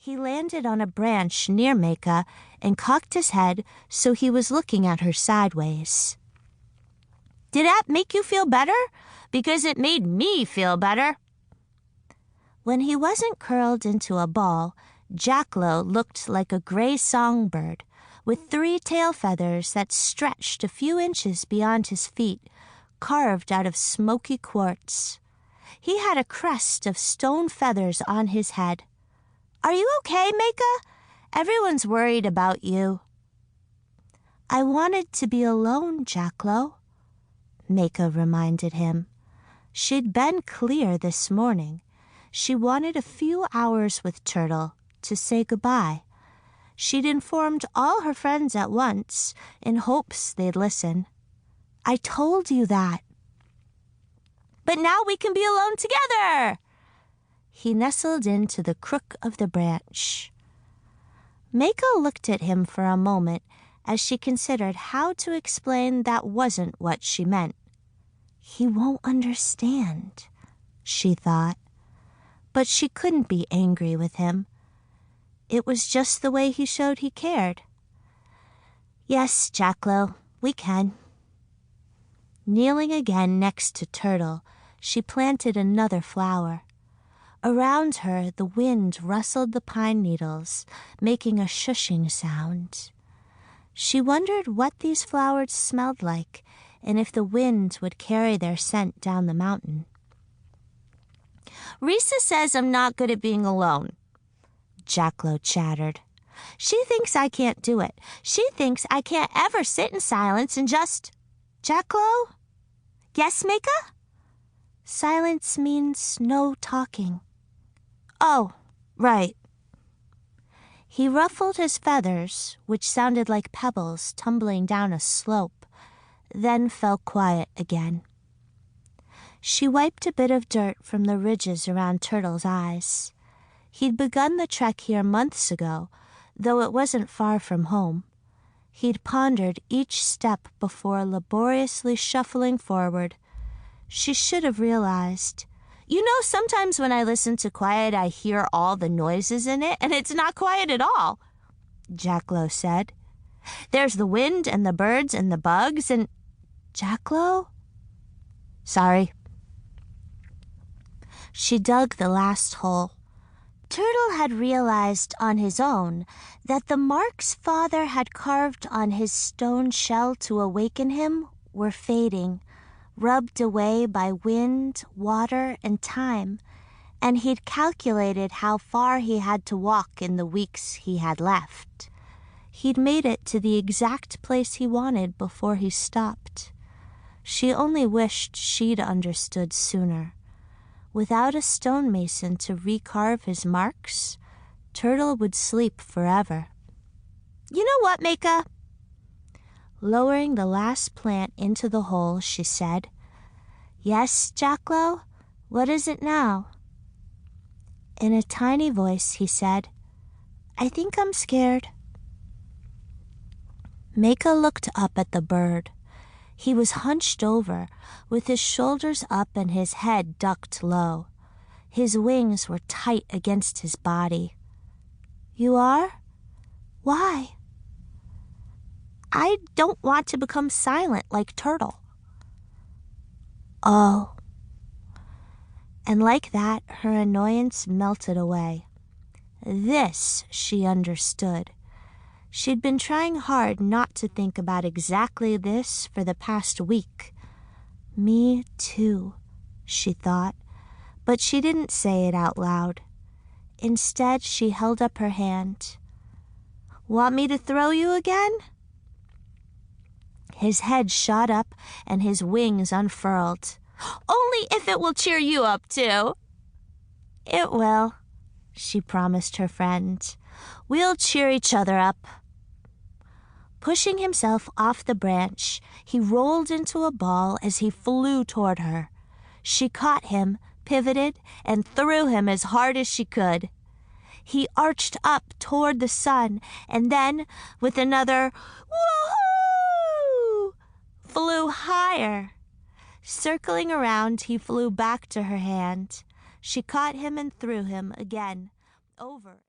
He landed on a branch near Mayka and cocked his head so he was looking at her sideways. "Did that make you feel better? Because it made me feel better." When he wasn't curled into a ball, Jackalow looked like a gray songbird with 3 tail feathers that stretched a few inches beyond his feet, carved out of smoky quartz. He had a crest of stone feathers on his head. "Are you okay, Mayka? Everyone's worried about you." "I wanted to be alone, Jackalow," Mayka reminded him. She'd been clear this morning. She wanted a few hours with Turtle to say goodbye. She'd informed all her friends at once in hopes they'd listen. "I told you that." "But now we can be alone together." He nestled into the crook of the branch. Mayka looked at him for a moment as she considered how to explain that wasn't what she meant. He won't understand, she thought. But she couldn't be angry with him. It was just the way he showed he cared. "Yes, Jackalow, we can." Kneeling again next to Turtle, she planted another flower. Around her, the wind rustled the pine needles, making a shushing sound. She wondered what these flowers smelled like and if the wind would carry their scent down the mountain. "Risa says I'm not good at being alone," Jackalow chattered. "She thinks I can't do it. She thinks I can't ever sit in silence and just—" "Jackalow?" "Yes, Mayka?" "Silence means no talking." "Oh, right." He ruffled his feathers, which sounded like pebbles tumbling down a slope, then fell quiet again. She wiped a bit of dirt from the ridges around Turtle's eyes. He'd begun the trek here months ago, though it wasn't far from home. He'd pondered each step before laboriously shuffling forward. She should have realized. "You know, sometimes when I listen to quiet, I hear all the noises in it, and it's not quiet at all," Jackalow said. "There's the wind and the birds and the bugs and—" "Jackalow?" "Sorry." She dug the last hole. Turtle had realized on his own that the marks Father had carved on his stone shell to awaken him were fading, rubbed away by wind, water, and time, and he'd calculated how far he had to walk in the weeks he had left. He'd made it to the exact place he wanted before he stopped. She only wished she'd understood sooner. Without a stonemason to recarve his marks, Turtle would sleep forever. "You know what, Mayka?" Lowering the last plant into the hole, she said. "Yes, Jackalow? What is it now?" In a tiny voice, he said, "I think I'm scared." Mayka looked up at the bird. He was hunched over, with his shoulders up and his head ducked low. His wings were tight against his body. "You are? Why?" "I don't want to become silent like Turtle." "Oh." And like that, her annoyance melted away. This she understood. She'd been trying hard not to think about exactly this for the past week. Me too, she thought, but she didn't say it out loud. Instead, she held up her hand. "Want me to throw you again?" His head shot up and his wings unfurled. "Only if it will cheer you up, too." "It will," she promised her friend. "We'll cheer each other up." Pushing himself off the branch, he rolled into a ball as he flew toward her. She caught him, pivoted, and threw him as hard as she could. He arched up toward the sun, and then, with another "Woohoo!" flew higher. Circling around, he flew back to her hand. She caught him and threw him again, over